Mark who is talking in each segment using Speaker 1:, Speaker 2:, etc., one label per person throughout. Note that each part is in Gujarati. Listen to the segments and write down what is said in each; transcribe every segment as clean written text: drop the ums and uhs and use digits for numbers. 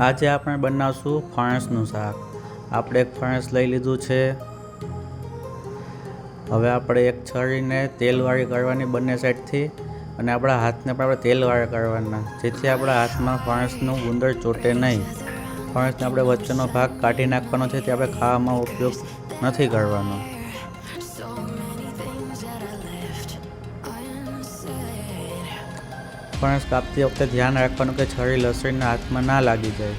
Speaker 1: આજે આપણે બનાવશું ફણસનું શાક. આપણે એક ફણસ લઈ લીધું છે. હવે આપણે એક છરીને તેલવાળી કરવાની બંને સાઈડથી, અને આપણા હાથને પણ આપણે તેલવાળા કરવાના, જેથી આપણા હાથમાં ફણસનું ગુંદર ચોટે નહીં. ફણસને આપણે વચ્ચેનો ભાગ કાઢી નાખવાનો છે, તે આપણે ખાવામાં ઉપયોગ નથી કરવાનો. ફણસ કાપતી વખતે ધ્યાન રાખવાનું કે છરી લસણીના હાથમાં ના લાગી જાય,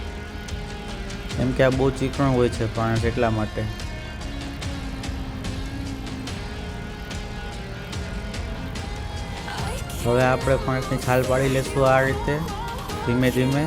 Speaker 1: કેમ કે આ બહુ ચીકણું હોય છે ફણસ, એટલા માટે. હવે આપણે ફણસની છાલ પાડી લઈશું આ રીતે ધીમે ધીમે.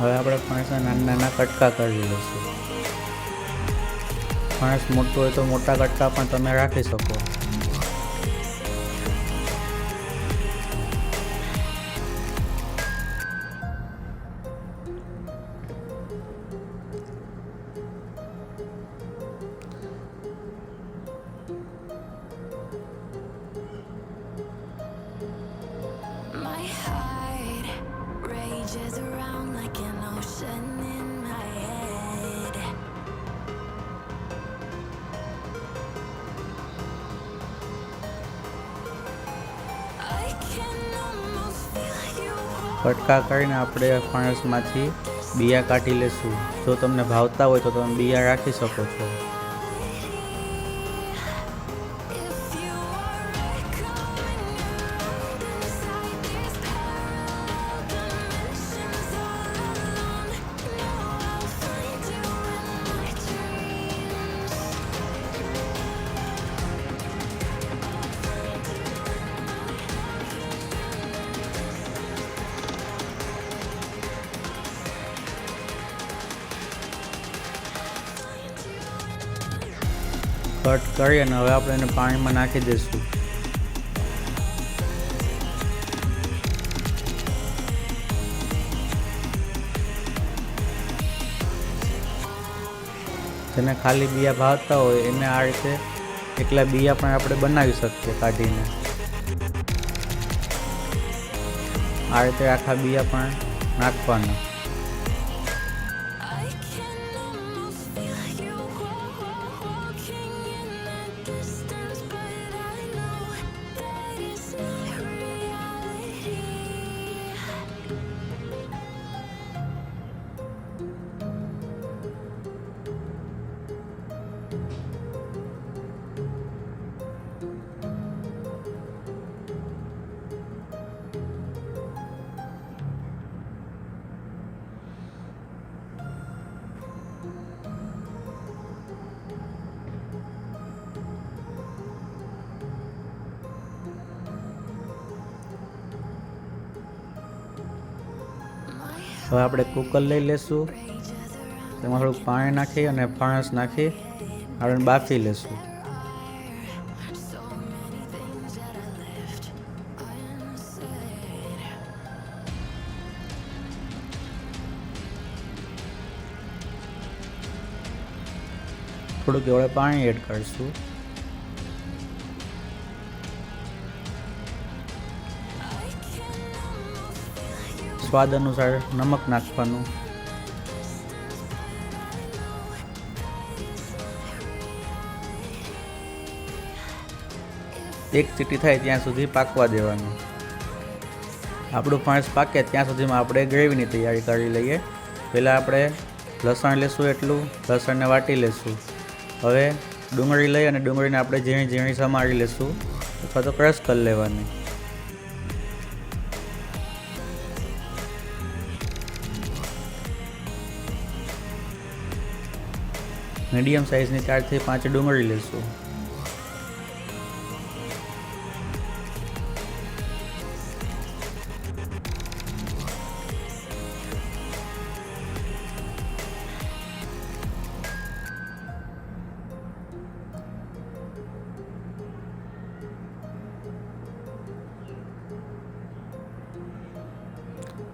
Speaker 1: હવે આપણે ફણસના નાના નાના કટકા કરી લઈશું. ફણસ મોટું હોય તો મોટા કટકા પણ તમે રાખી શકો. કટકા કરીને આપણે ફણસમાંથી બિયા કાઢી લેશું. જો તમને ભાવતા હોય તો તમે બિયા રાખી શકો છો. કટ કરી અને હવે આપણે એને પાણીમાં નાખી દઈશું. જેને ખાલી બિયા ભાવતા હોય એને આ રીતે એકલા બિયા પણ આપણે બનાવી શકીએ કાઢીને. આ રીતે આખા બિયા પણ નાખવાના. હવે આપણે કુકર લઈ લેશું. તેમાં થોડુંક પાણી નાખી અને ફણસ નાખી આપણે બાફી લેશું. થોડુંક એવડે પાણી એડ કરીશું. સ્વાદ અનુસાર નમક નાખવાનું. એક સીટી થાય ત્યાં સુધી પાકવા દેવાનું. આપણું ફણસ પાકે ત્યાં સુધીમાં આપણે ગ્રેવીની તૈયારી કરી લઈએ. પહેલાં આપણે લસણ લેશું, એટલું લસણને વાટી લેશું. હવે ડુંગળી લઈ અને ડુંગળીને આપણે ઝીણી ઝીણી સમારી લેશું અથવા તો ક્રશ કરી લેવાની. મીડિયમ સાઇઝની 4 થી 5 ડુંગળી લેશું.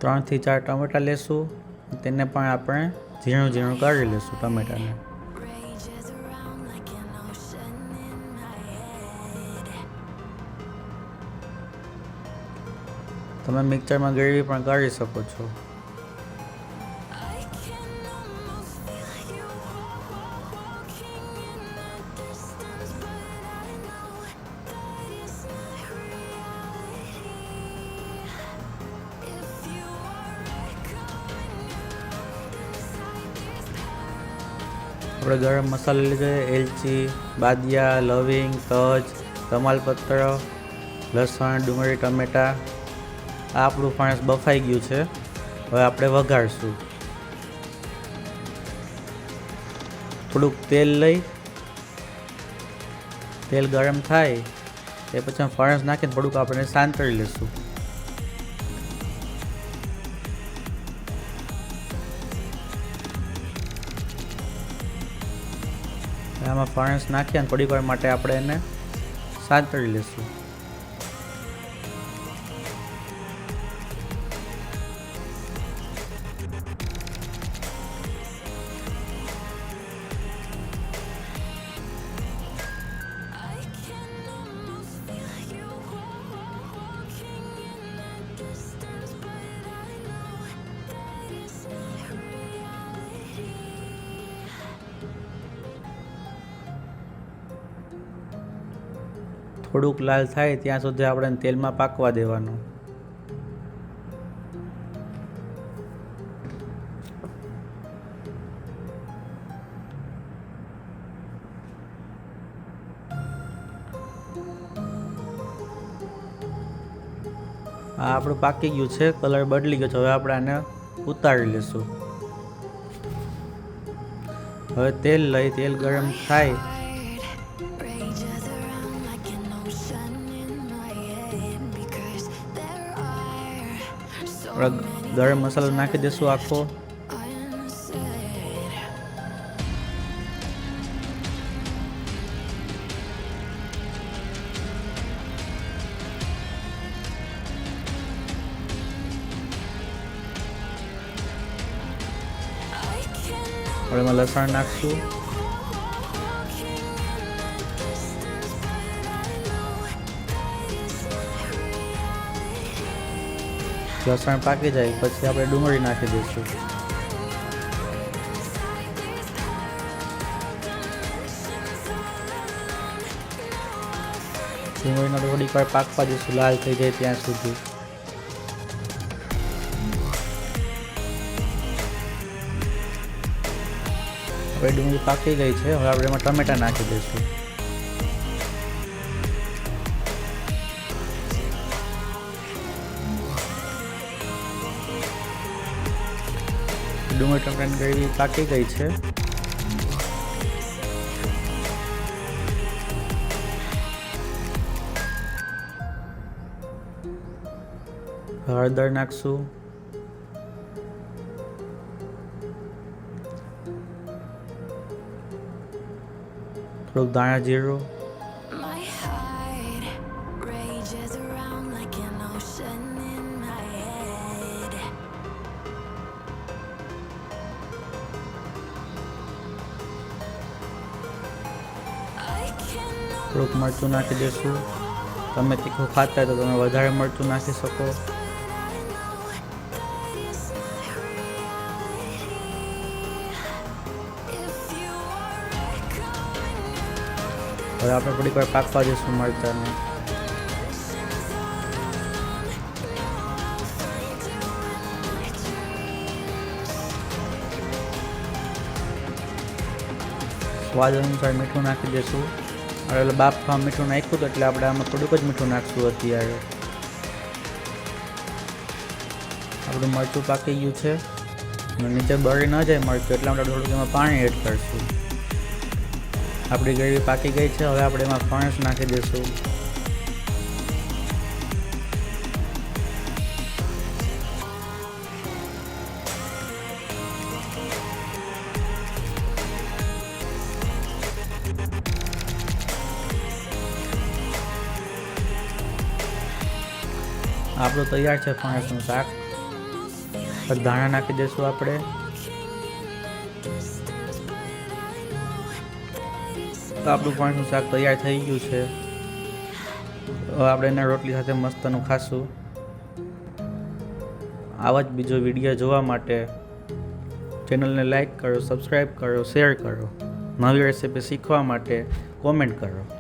Speaker 1: 3 થી 4 ટમેટા લેશું, તેને પણ આપણે ઝીણું ઝીણું કરી લેશું ટમેટાને. તમે મિક્સરમાં ગ્રેવી પણ કરી શકો છો. આપણે ગરમ મસાલો લીધો, એલચી, બાદિયા, લવિંગ, તજ, તમાલપત્ર, લસણ, ડુંગળી, ટમેટા. આ આપણું ફણસ બફાઈ ગયું છે. હવે આપણે વઘારશું. થોડુંક તેલ લઈ, તેલ ગરમ થાય એ પછી ફણસ નાખીને થોડુંક આપણે સાંતળી લઈશું. આમાં ફણસ નાખી અને થોડીક વાર માટે આપણે એને સાંતળી લઈશું. થોડુંક લાલ થાય ત્યાં સુધી આપણે તેલમાં પાકવા દેવાનું. આ આપણું પાકી ગયું છે, કલર બદલી ગયો છે. હવે આપણે આને ઉતારી લઈશું. હવે તેલ લઈ, તેલ ગરમ થાય ગરમ મસાલો નાખી દઈશું આખો. હવે એમાં લસણ નાખશું. લસણ પાકી જાય પછી આપણે ડુંગળી નાખી દઈશું. ડુંગળીને થોડીક વાર પાકવા દઈશું, લાલ થઈ જાય ત્યાં સુધી. હવે ડુંગળી પાકી ગઈ છે. હવે આપણે એમાં ટમેટા નાખી દઈશું. ડુંગળી ટમેટાની ગ્રેવી પાકી ગઈ છે. હળદર નાખશું. થોડુંક ધાણા જીરું. થોડુંક મરચું નાખી દઈશું. તમે તીખું ખાતા હોય તો તમે વધારે મરચું નાખી શકો. હવે આપણે થોડીક વાર પાકવા દઈશું મરચાંને. સ્વાદ અનુસાર મીઠું નાખી દઈશું. એટલે બાફમાં મીઠું નાખ્યું હતું એટલે આપણે આમાં થોડુંક જ મીઠું નાખશું. અત્યારે આપણું મરચું પાકી ગયું છે. નીચે બળી ન જાય મરચું એટલા માટે થોડુંક એમાં પાણી એડ કરશું. આપણી ગ્રેવી પાકી ગઈ છે. હવે આપણે એમાં ફણસ નાખી દઈશું. આપણું તૈયાર છે ફણસનું શાક. ધાણા નાખી દઈશું આપણે. તો આપણું ફણસનું શાક તૈયાર થઈ ગયું છે. હવે આપણે એના રોટલી સાથે મસ્તનું ખાશું. આવા જ બીજો વિડીયો જોવા માટે ચેનલને લાઈક કરો, સબસ્ક્રાઈબ કરો, શેર કરો. નવી રેસીપી શીખવા માટે કોમેન્ટ કરો.